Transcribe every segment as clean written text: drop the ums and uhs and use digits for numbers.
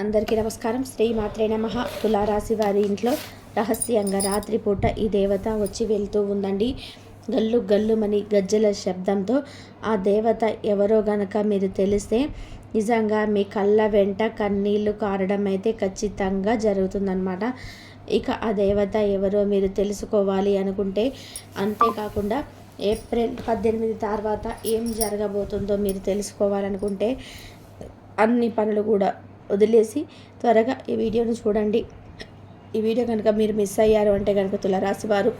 అందరికీ నమస్కారం. శ్రీ మాత్రే నమః. తులారాశి వారి ఇంట్లో రహస్యంగా రాత్రిపూట ఈ దేవత వచ్చి వెళ్తూ ఉందండి. గల్లు గల్లుమని గజ్జల శబ్దంతో ఆ దేవత ఎవరో గనక మీరు తెలిస్తే నిజంగా మీ కళ్ళ వెంట కన్నీళ్లు కారడం అయితే ఖచ్చితంగా జరుగుతుందన్నమాట. ఇక ఆ దేవత ఎవరో మీరు తెలుసుకోవాలి అనుకుంటే, అంతేకాకుండా ఏప్రిల్ 18 తర్వాత ఏం జరగబోతుందో మీరు తెలుసుకోవాలనుకుంటే అన్ని పనులు కూడా వదిలేసి త్వరగా ఈ వీడియోను చూడండి. ఈ వీడియో కనుక మీరు మిస్ అయ్యారు అంటే కనుక తులారాశి వారు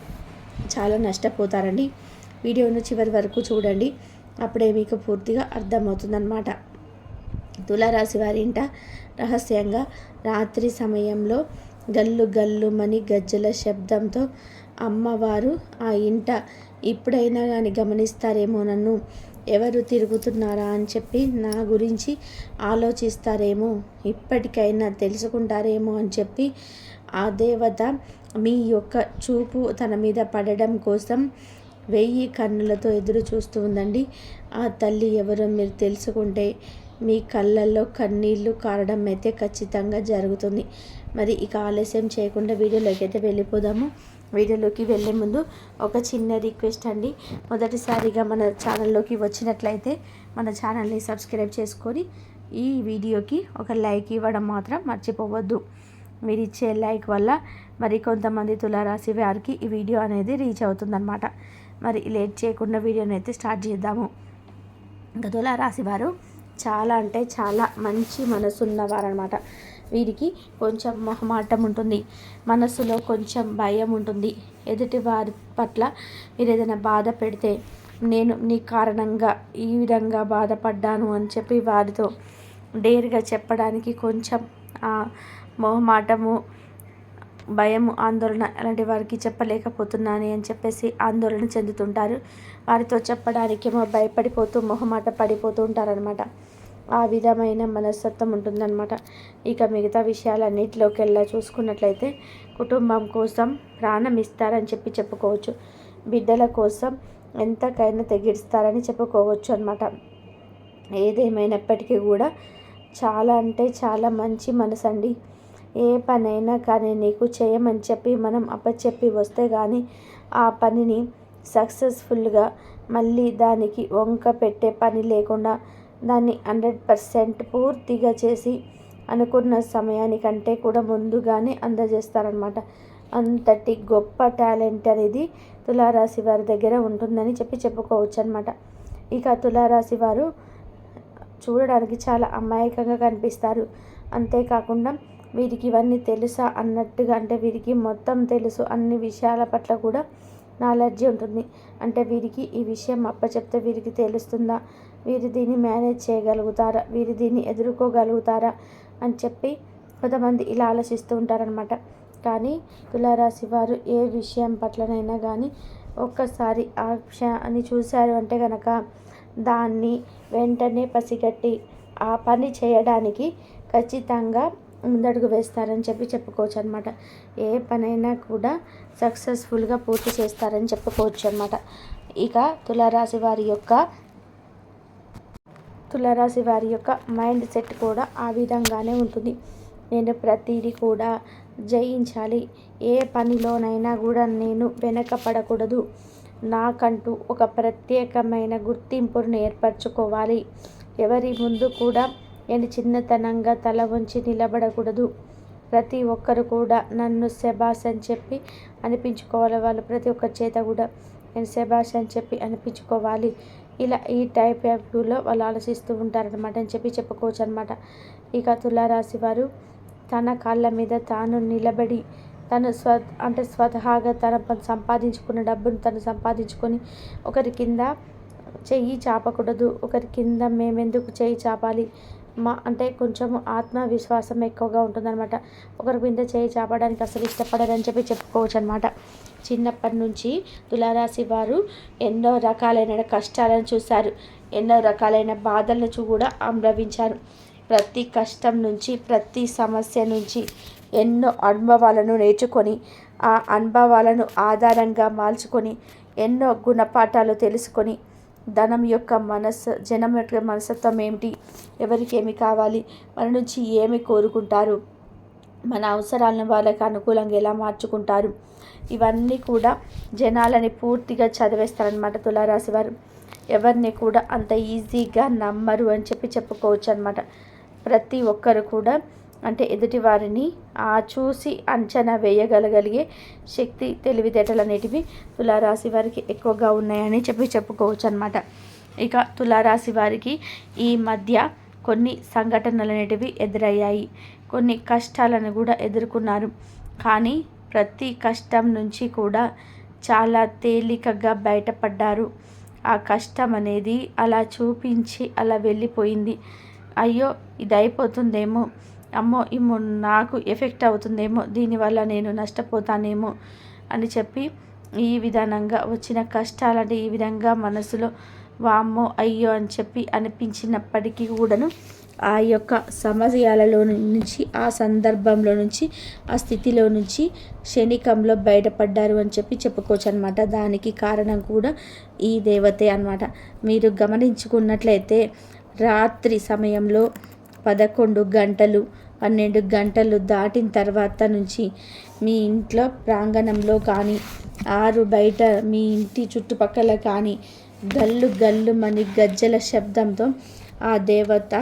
చాలా నష్టపోతారండి. వీడియోను చివరి వరకు చూడండి, అప్పుడే మీకు పూర్తిగా అర్థమవుతుందన్నమాట. తులారాశి వారి ఇంట రహస్యంగా రాత్రి సమయంలో గల్లు గల్లుమని గజ్జల శబ్దంతో అమ్మవారు ఆ ఇంట ఇప్పుడైనా కానీ గమనిస్తారేమో, నన్ను ఎవరు తిరుగుతున్నారా అని చెప్పి నా గురించి ఆలోచిస్తారేమో, ఇప్పటికైనా తెలుసుకుంటారేమో అని చెప్పి ఆ దేవత మీ యొక్క చూపు తన మీద పడడం కోసం 1000 కన్నులతో ఎదురు చూస్తూ ఉందండి. ఆ తల్లి ఎవరో మీరు తెలుసుకుంటే మీ కళ్ళల్లో కన్నీళ్లు కారడం అయితే ఖచ్చితంగా జరుగుతుంది. మరి ఇక ఆలస్యం చేయకుండా వీడియోలోకి అయితే వెళ్ళిపోదాము. వీడియోలోకి వెళ్ళే ముందు ఒక చిన్న రిక్వెస్ట్ అండి. మొదటిసారిగా మన ఛానల్లోకి వచ్చినట్లయితే మన ఛానల్ని సబ్స్క్రైబ్ చేసుకొని ఈ వీడియోకి ఒక లైక్ ఇవ్వడం మాత్రం మర్చిపోవద్దు. మీరు ఇచ్చే లైక్ వల్ల మరి కొంతమంది తులారాశి వారికి ఈ వీడియో అనేది రీచ్ అవుతుందన్నమాట. మరి లేట్ చేయకుండా వీడియోని అయితే స్టార్ట్ చేద్దాము. ఇంకా తులారాశి వారు చాలా అంటే చాలా మంచి మనసు ఉన్నవారనమాట. వీరికి కొంచెం మొహమాటం ఉంటుంది, మనసులో కొంచెం భయం ఉంటుంది. ఎదుటి వారి పట్ల మీరు ఏదైనా బాధ పెడితే, నేను నీ కారణంగా ఈ విధంగా బాధపడ్డాను అని చెప్పి వారితో డేర్గా చెప్పడానికి కొంచెం మొహమాటము, భయము, ఆందోళన అలాంటి వారికి చెప్పలేకపోతున్నాను అని చెప్పేసి ఆందోళన చెందుతుంటారు. వారితో చెప్పడానికేమో భయపడిపోతూ మొహమాట పడిపోతూ ఉంటారనమాట. ఆ విధమైన మనస్తత్వం ఉంటుందన్నమాట. ఇక మిగతా విషయాలన్నిటిలోకి వెళ్ళా చూసుకున్నట్లయితే కుటుంబం కోసం ప్రాణం ఇస్తారని చెప్పి చెప్పుకోవచ్చు. బిడ్డల కోసం ఎంతకైనా తెగిస్తారని చెప్పుకోవచ్చు అనమాట. ఏదేమైనప్పటికీ కూడా చాలా అంటే చాలా మంచి మనసు అండి. ఏ పనైనా కానీ నీకు చేయమని చెప్పి మనం అప్పచెప్పి వస్తే కానీ ఆ పనిని సక్సెస్ఫుల్గా మళ్ళీ దానికి వంక పెట్టే పని లేకుండా దాన్ని 100% పూర్తిగా చేసి అనుకున్న సమయానికంటే కూడా ముందుగానే అందజేస్తారనమాట. అంతటి గొప్ప టాలెంట్ అనేది తులారాశి వారి దగ్గర ఉంటుందని చెప్పుకోవచ్చు అనమాట. ఇక తులారాశి వారు చూడడానికి చాలా అమాయకంగా కనిపిస్తారు. అంతేకాకుండా వీరికి ఇవన్నీ తెలుసా అన్నట్టుగా, అంటే వీరికి మొత్తం తెలుసు అన్ని విషయాల పట్ల కూడా నాలెడ్జ్ ఉంటుంది. అంటే వీరికి ఈ విషయం అప్పచెప్తే వీరికి తెలుస్తుందా, వీరు దీన్ని మేనేజ్ చేయగలుగుతారా, వీరు దీన్ని ఎదుర్కోగలుగుతారా అని చెప్పి కొంతమంది ఇలా ఆలోచిస్తూ ఉంటారనమాట. కానీ తులారాశి వారు ఏ విషయం పట్లనైనా కానీ ఒక్కసారి ఆ విషయాన్ని చూశారు అంటే కనుక దాన్ని వెంటనే పసిగట్టి ఆ పని చేయడానికి ఖచ్చితంగా ముందడుగు వేస్తారని చెప్పి చెప్పుకోవచ్చు అనమాట. ఏ పనైనా కూడా సక్సెస్ఫుల్గా పూర్తి చేస్తారని చెప్పుకోవచ్చు అనమాట. ఇక తులారాశి వారి యొక్క మైండ్ సెట్ కూడా ఆ విధంగానే ఉంటుంది. నేను ప్రతిదీ కూడా జయించాలి, ఏ పనిలోనైనా కూడా నేను వెనకపడకూడదు, నాకంటూ ఒక ప్రత్యేకమైన గుర్తింపును ఏర్పరచుకోవాలి, ఎవరి ముందు కూడా నేను చిన్నతనంగా తల వంచి నిలబడకూడదు, ప్రతి ఒక్కరు కూడా నన్ను శబాష్ అని చెప్పి అనిపించుకోవాలి, వాళ్ళు ప్రతి ఒక్కరి చేత కూడా నేను శబాష్ అని చెప్పి అనిపించుకోవాలి. ఇలా ఈ టైప్ ఆఫ్ వ్యూలో వాళ్ళు ఆలోచిస్తూ ఉంటారనమాట అని చెప్పి చెప్పుకోవచ్చు అనమాట. ఇక తులారాశి వారు తన కాళ్ళ మీద తాను నిలబడి తను స్వతహాగా తన సంపాదించుకున్న డబ్బును తను సంపాదించుకొని ఒకరి కింద చెయ్యి చాపకూడదు, ఒకరి కింద మేమెందుకు చెయ్యి చాపాలి, అంటే కొంచెం ఆత్మవిశ్వాసం ఎక్కువగా ఉంటుందన్నమాట. ఒకరి మీద చేయి చాపడానికి అసలు ఇష్టపడరని చెప్పి చెప్పుకోవచ్చు అనమాట. చిన్నప్పటి నుంచి తులారాశి వారు ఎన్నో రకాలైన కష్టాలను చూశారు, ఎన్నో రకాలైన బాధలను కూడా అనుభవించారు. ప్రతి కష్టం నుంచి, ప్రతి సమస్య నుంచి ఎన్నో అనుభవాలను నేర్చుకొని ఆ అనుభవాలను ఆధారంగా మార్చుకొని ఎన్నో గుణపాఠాలు తెలుసుకొని ధనం యొక్క జనం యొక్క మనస్తత్వం ఏమిటి, ఎవరికి ఏమి కావాలి, మన నుంచి ఏమి కోరుకుంటారు, మన అవసరాలను వాళ్ళకి అనుకూలంగా ఎలా మార్చుకుంటారు, ఇవన్నీ కూడా జనాలని పూర్తిగా చదివేస్తారనమాట తులారాశి వారు. ఎవరిని కూడా అంత ఈజీగా నమ్మరు అని చెప్పుకోవచ్చు అనమాట. ప్రతి ఒక్కరు కూడా అంటే ఎదుటి వారిని చూసి అంచనా వేయగలిగే శక్తి, తెలివితేటలు అనేటివి తులారాశి వారికి ఎక్కువగా ఉన్నాయని చెప్పుకోవచ్చు అనమాట. ఇక తులారాశి వారికి ఈ మధ్య కొన్ని సంఘటనలు అనేటివి ఎదురయ్యాయి, కొన్ని కష్టాలను కూడా ఎదుర్కొన్నారు. కానీ ప్రతి కష్టం నుంచి కూడా చాలా తేలికగా బయటపడ్డారు. ఆ కష్టం అనేది అలా చూపించి అలా వెళ్ళిపోయింది. అయ్యో ఇది అయిపోతుందేమో, అమ్మో ఇమ్మో నాకు ఎఫెక్ట్ అవుతుందేమో, దీనివల్ల నేను నష్టపోతానేమో అని చెప్పి ఈ విధానంగా వచ్చిన కష్టాలంటే ఈ విధంగా మనసులో వామ్మో అయ్యో అని చెప్పి అనిపించినప్పటికీ కూడాను ఆ యొక్క సమస్యలలో నుంచి, ఆ సందర్భంలో నుంచి, ఆ స్థితిలో నుంచి క్షణికంలో బయటపడ్డారు అని చెప్పుకోవచ్చు అనమాట. దానికి కారణం కూడా ఈ దేవతే అనమాట. మీరు గమనించుకున్నట్లయితే రాత్రి సమయంలో 11 గంటలు 12 గంటలు దాటిన తర్వాత నుంచి మీ ఇంట్లో ప్రాంగణంలో కానీ బయట మీ ఇంటి చుట్టుపక్కల కానీ గల్లుమని గజ్జల శబ్దంతో ఆ దేవత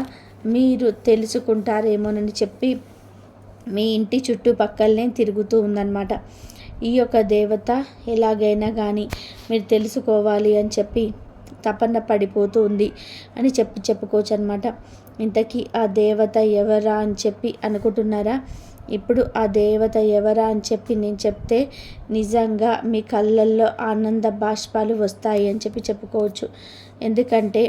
మీరు తెలుసుకుంటారేమోనని చెప్పి మీ ఇంటి చుట్టుపక్కలనే తిరుగుతూ ఉందన్నమాట. ఈ యొక్క దేవత ఎలాగైనా కానీ మీరు తెలుసుకోవాలి అని చెప్పి తపన పడిపోతూ ఉంది అని చెప్పుకోవచ్చు అనమాట. ఇంతకీ ఆ దేవత ఎవరా అని చెప్పి అనుకుంటున్నారా? ఇప్పుడు ఆ దేవత ఎవరా అని చెప్పి నేను చెప్తే నిజంగా మీ కళ్ళల్లో ఆనంద బాష్పాలు వస్తాయి అని చెప్పుకోవచ్చు. ఎందుకంటే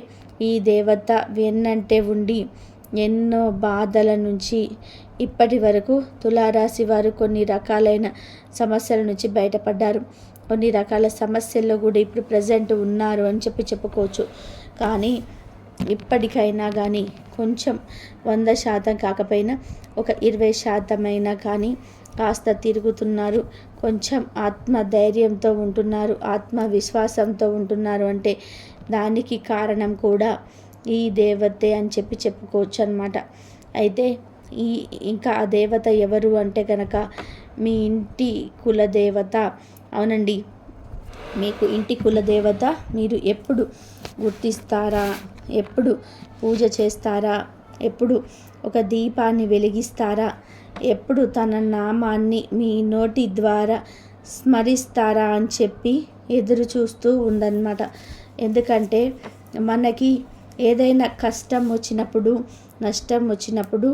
ఈ దేవత వెన్నంటే ఉండి ఎన్నో బాధల నుంచి ఇప్పటి వరకు తులారాశి వారు కొన్ని రకాలైన సమస్యల నుంచి బయటపడ్డారు. కొన్ని రకాల సమస్యల్లో కూడా ఇప్పుడు ప్రజెంట్ ఉన్నారు అని చెప్పుకోవచ్చు. కానీ ఇప్పటికైనా కానీ కొంచెం 100% కాకపోయినా ఒక 20% అయినా కానీ కాస్త తిరుగుతున్నారు, కొంచెం ఆత్మధైర్యంతో ఉంటున్నారు, ఆత్మవిశ్వాసంతో ఉంటున్నారు అంటే దానికి కారణం కూడా ఈ దేవతే అని చెప్పుకోవచ్చు అనమాట. అయితే ఇంకా ఆ దేవత ఎవరు అంటే కనుక మీ ఇంటి కులదేవత. అవునండి, మీకు ఇంటి కులదేవత మీరు ఎప్పుడు గుర్తిస్తారా, ఎప్పుడు పూజ చేస్తారా, ఎప్పుడు ఒక దీపాన్ని వెలిగిస్తారా, ఎప్పుడు తన నామాన్ని మీ నోటి ద్వారా స్మరిస్తారా అని చెప్పి ఎదురు చూస్తూ ఉందన్నమాట. ఎందుకంటే మనకి ఏదైనా కష్టం వచ్చినప్పుడు, నష్టం వచ్చినప్పుడు,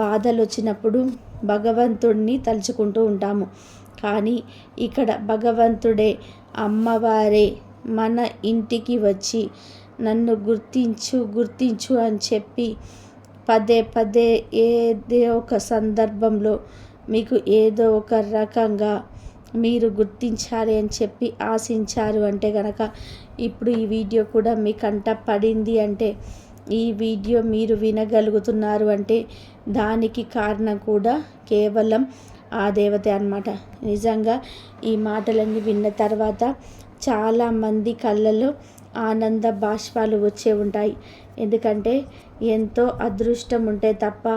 బాధలు వచ్చినప్పుడు భగవంతుడిని తలుచుకుంటూ ఉంటాము. కానీ ఇక్కడ భగవంతుడే, అమ్మవారే మన ఇంటికి వచ్చి నన్ను గుర్తించు అని చెప్పి పదే ఏదో ఒక సందర్భంలో మీకు ఏదో ఒక రకంగా మీరు గుర్తించాలి అని చెప్పి ఆశించారు అంటే కనుక ఇప్పుడు ఈ వీడియో కూడా మీ కంట పడింది అంటే, ఈ వీడియో మీరు వినగలుగుతున్నారు అంటే దానికి కారణం కూడా కేవలం ఆ దేవతే అన్నమాట. నిజంగా ఈ మాటలన్నీ విన్న తర్వాత చాలామంది కళ్ళలో ఆనంద బాష్పాలు వచ్చే ఉంటాయి. ఎందుకంటే ఎంతో అదృష్టం ఉంటే తప్ప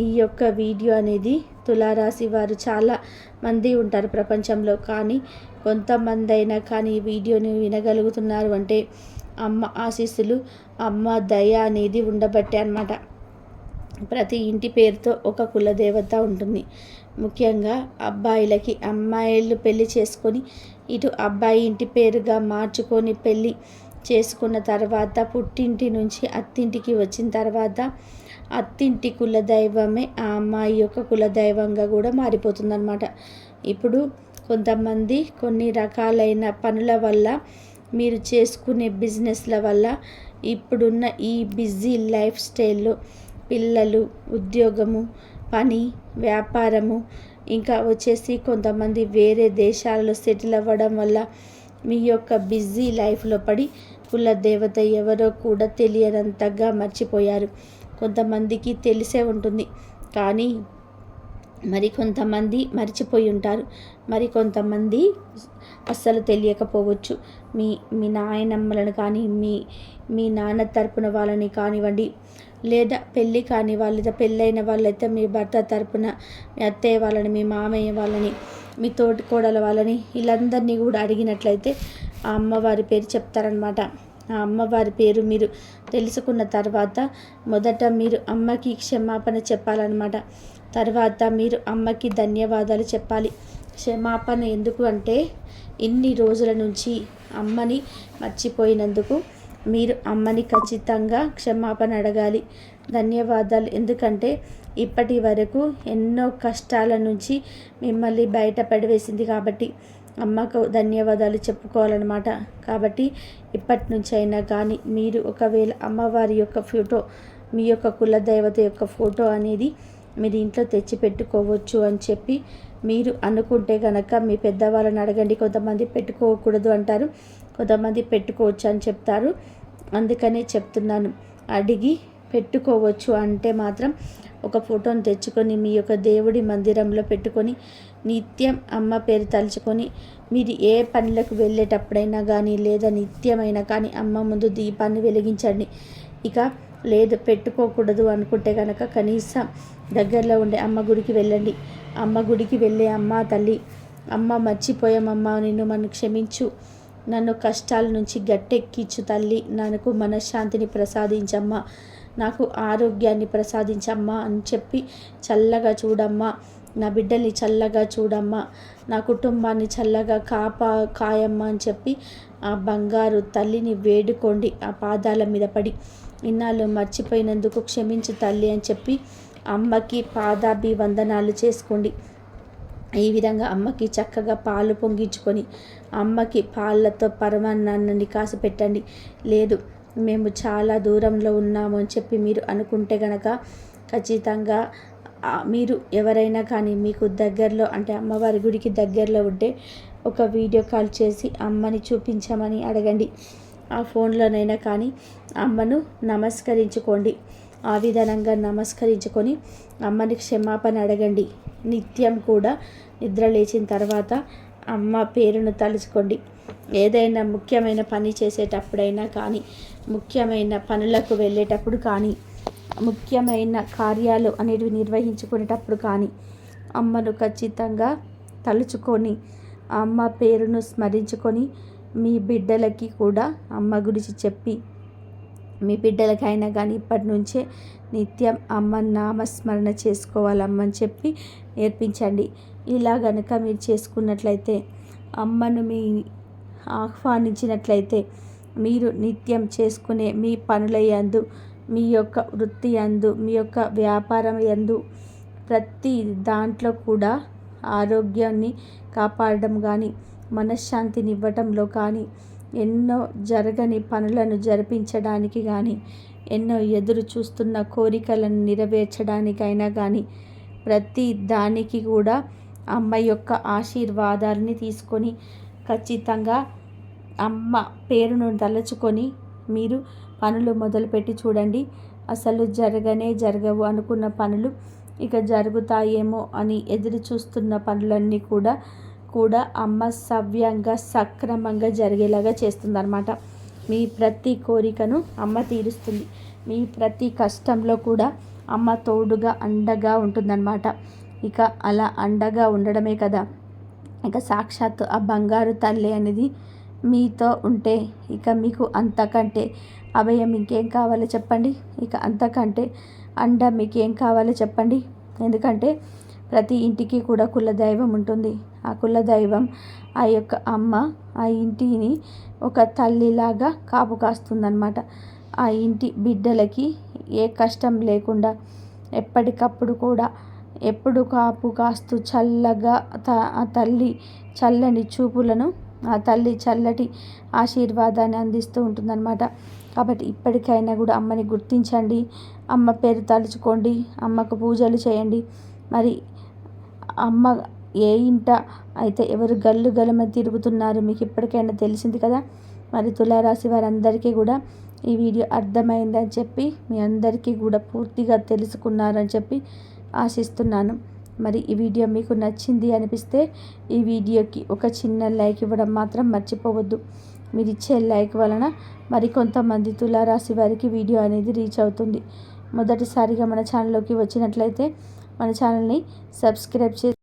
ఈ యొక్క వీడియో అనేది తులారాశి వారు చాలా మంది ఉంటారు ప్రపంచంలో. కానీ కొంతమంది అయినా కానీ ఈ వీడియోని వినగలుగుతున్నారు అంటే అమ్మ ఆశీస్సులు, అమ్మ దయ అనేది ఉండబట్టే అన్నమాట. ప్రతి ఇంటి పేరుతో ఒక కులదేవత ఉంటుంది. ముఖ్యంగా అబ్బాయిలకి అమ్మాయిలు పెళ్లి చేసుకొని ఇటు అబ్బాయి ఇంటి పేరుగా మార్చుకొని పెళ్ళి చేసుకున్న తర్వాత పుట్టింటి నుంచి అత్తింటికి వచ్చిన తర్వాత అత్తింటి కులదైవమే ఆ అమ్మాయి యొక్క కులదైవంగా కూడా మారిపోతుందన్నమాట. ఇప్పుడు కొంతమంది కొన్ని రకాలైన పనుల వల్ల, మీరు చేసుకునే బిజినెస్ల వల్ల, ఇప్పుడున్న ఈ బిజీ లైఫ్ స్టైల్లో పిల్లలు, ఉద్యోగము, పని, వ్యాపారము, ఇంకా వచ్చేసి కొంతమంది వేరే దేశాలలో సెటిల్ అవ్వడం వల్ల మీ యొక్క బిజీ లైఫ్లో పడి కులదేవత ఎవరో కూడా తెలియనంతగా మర్చిపోయారు. కొంతమందికి తెలిసే ఉంటుంది, కానీ మరి కొంతమంది మర్చిపోయి ఉంటారు, మరి కొంతమంది అస్సలు తెలియకపోవచ్చు. మీ మీ నాయనమ్మలను కానీ మీ నాన్న తరపున వాళ్ళని కానివ్వండి, లేదా పెళ్ళి కాని వాళ్ళ పెళ్ళైన వాళ్ళైతే మీ భర్త తరపున మీ అత్తయ్య వాళ్ళని, మీ మామయ్య వాళ్ళని, మీ తోటి కోడల వాళ్ళని, వీళ్ళందరినీ కూడా అడిగినట్లయితే ఆ అమ్మవారి పేరు చెప్తారనమాట. ఆ అమ్మవారి పేరు మీరు తెలుసుకున్న తర్వాత మొదట మీరు అమ్మకి క్షమాపణ చెప్పాలన్నమాట. తర్వాత మీరు అమ్మకి ధన్యవాదాలు చెప్పాలి. క్షమాపణ ఎందుకు అంటే, ఇన్ని రోజుల నుంచి అమ్మని మర్చిపోయినందుకు మీరు అమ్మని ఖచ్చితంగా క్షమాపణ అడగాలి. ధన్యవాదాలు ఎందుకంటే ఇప్పటి వరకు ఎన్నో కష్టాల నుంచి మిమ్మల్ని బయటపడివేసింది కాబట్టి అమ్మకు ధన్యవాదాలు చెప్పుకోవాలన్నమాట. కాబట్టి ఇప్పటి నుంచి అయినా కానీ మీరు ఒకవేళ అమ్మవారి యొక్క ఫోటో, మీ యొక్క కులదేవత యొక్క ఫోటో అనేది మీరు ఇంట్లో తెచ్చి పెట్టుకోవచ్చు అని చెప్పి మీరు అనుకుంటే కనుక మీ పెద్దవాళ్ళని అడగండి. కొంతమంది పెట్టుకోకూడదు అంటారు, కొంతమంది పెట్టుకోవచ్చు అని చెప్తారు. అందుకనే చెప్తున్నాను, అడిగి పెట్టుకోవచ్చు అంటే మాత్రం ఒక ఫోటోని తెచ్చుకొని మీ యొక్క దేవుడి మందిరంలో పెట్టుకొని నిత్యం అమ్మ పేరు తలుచుకొని మీరు ఏ పనులకు వెళ్ళేటప్పుడైనా కానీ లేదా నిత్యమైనా కానీ అమ్మ ముందు దీపాన్ని వెలిగించండి. ఇక లేదు పెట్టుకోకూడదు అనుకుంటే కనుక కనీసం దగ్గరలో ఉండే అమ్మ గుడికి వెళ్ళండి. అమ్మ గుడికి వెళ్ళే అమ్మ తల్లి, అమ్మ మర్చిపోయామమ్మ, మనం క్షమించు, నన్ను కష్టాల నుంచి గట్టెక్కించు తల్లి, నాకు మనశ్శాంతిని ప్రసాదించమ్మా, నాకు ఆరోగ్యాన్ని ప్రసాదించమ్మా అని చెప్పి చల్లగా చూడమ్మా, నా బిడ్డల్ని చల్లగా చూడమ్మా, నా కుటుంబాన్ని చల్లగా కాయమ్మా అని చెప్పి ఆ బంగారు తల్లిని వేడుకోండి. ఆ పాదాల మీద పడి ఇన్నాళ్ళు మర్చిపోయినందుకు క్షమించు తల్లి అని చెప్పి అమ్మకి పాదాభివందనాలు చేసుకోండి. ఈ విధంగా అమ్మకి చక్కగా పాలు పొంగించుకొని అమ్మకి పాలతో పరమాన్నాన్ని కాసి పెట్టండి. లేదు మేము చాలా దూరంలో ఉన్నాము అని చెప్పి మీరు అనుకుంటే గనక ఖచ్చితంగా మీరు ఎవరైనా కానీ మీకు దగ్గరలో అంటే అమ్మవారి గుడికి దగ్గరలో ఉంటే ఒక వీడియో కాల్ చేసి అమ్మని చూపించమని అడగండి. ఆ ఫోన్లోనైనా కానీ అమ్మను నమస్కరించుకోండి. ఆ విధానంగా నమస్కరించుకొని అమ్మని క్షమాపణ అడగండి. నిత్యం కూడా నిద్ర లేచిన తర్వాత అమ్మ పేరును తలుచుకోండి. ఏదైనా ముఖ్యమైన పని చేసేటప్పుడైనా కానీ, ముఖ్యమైన పనులకు వెళ్ళేటప్పుడు కానీ, ముఖ్యమైన కార్యాలు అనేవి నిర్వహించుకునేటప్పుడు కానీ అమ్మను ఖచ్చితంగా తలుచుకొని అమ్మ పేరును స్మరించుకొని మీ బిడ్డలకి కూడా అమ్మ గురించి చెప్పి మీ బిడ్డలకైనా కానీ ఇప్పటి నుంచే నిత్యం అమ్మ నామస్మరణ చేసుకోవాలమ్మని చెప్పి నేర్పించండి. ఇలా గనుక మీరు చేసుకున్నట్లయితే, అమ్మను మీ ఆహ్వానించినట్లయితే, మీరు నిత్యం చేసుకునే మీ పనుల యందు, మీ యొక్క వృత్తి యందు, మీ యొక్క వ్యాపారం యందు ప్రతి దాంట్లో కూడా ఆరోగ్యాన్ని కాపాడడం కానీ, మనశ్శాంతిని ఇవ్వడంలో కానీ, ఎన్నో జరగని పనులను జరిపించడానికి కానీ, ఎన్నో ఎదురు చూస్తున్న కోరికలను నెరవేర్చడానికైనా కానీ ప్రతి దానికి కూడా అమ్మ యొక్క ఆశీర్వాదాలని తీసుకొని ఖచ్చితంగా అమ్మ పేరును తలుచుకొని మీరు పనులు మొదలుపెట్టి చూడండి. అసలు జరగవు అనుకున్న పనులు ఇక జరుగుతాయేమో అని ఎదురు చూస్తున్న పనులన్నీ కూడా అమ్మ సవ్యంగా సక్రమంగా జరిగేలాగా చేస్తుందన్నమాట. మీ ప్రతి కోరికను అమ్మ తీరుస్తుంది. మీ ప్రతి కష్టంలో కూడా అమ్మ తోడుగా అండగా ఉంటుందన్నమాట. ఇక అలా అండగా ఉండడమే కదా, ఇక సాక్షాత్తు ఆ బంగారు తల్లి అనేది మీతో ఉంటే ఇక మీకు అంతకంటే అభయం ఇంకేం కావాలో చెప్పండి. ఇక అంతకంటే అండ మీకు ఏం కావాలో చెప్పండి. ఎందుకంటే ప్రతి ఇంటికి కూడా కులదైవం ఉంటుంది. ఆ కులదైవం ఆ యొక్క అమ్మ ఆ ఇంటిని ఒక తల్లిలాగా కాపు కాస్తుందన్నమాట. ఆ ఇంటి బిడ్డలకి ఏ కష్టం లేకుండా ఎప్పటికప్పుడు కూడా ఎప్పుడు కాపు కాస్తూ చల్లగా ఆ తల్లి చల్లని చూపులను, ఆ తల్లి చల్లటి ఆశీర్వాదాన్ని అందిస్తూ ఉంటుందన్నమాట. కాబట్టి ఇప్పటికైనా కూడా అమ్మని గుర్తించండి, అమ్మ పేరు తలుచుకోండి, అమ్మకు పూజలు చేయండి. మరి అమ్మ ఏ ఇంట అయితే ఎవరు గల్లు గలమని తిరుగుతున్నారు మీకు ఇప్పటికైనా తెలిసింది కదా. మరి తులారాశి వారందరికీ కూడా ఈ వీడియో అర్థమైందని చెప్పి, మీ అందరికీ కూడా పూర్తిగా తెలుసుకున్నారని చెప్పి ఆశిస్తున్నాను. మరి ఈ వీడియో మీకు నచ్చింది అనిపిస్తే ఈ వీడియోకి ఒక చిన్న లైక్ ఇవ్వడం మాత్రం మర్చిపోవద్దు. మీరు ఇచ్చే లైక్ వలన మరి కొంతమంది తులారాశి వారికి వీడియో అనేది రీచ్ అవుతుంది. మొదటిసారిగా మన ఛానల్లోకి వచ్చినట్లయితే మన ఛానల్ని సబ్స్క్రైబ్ చేసి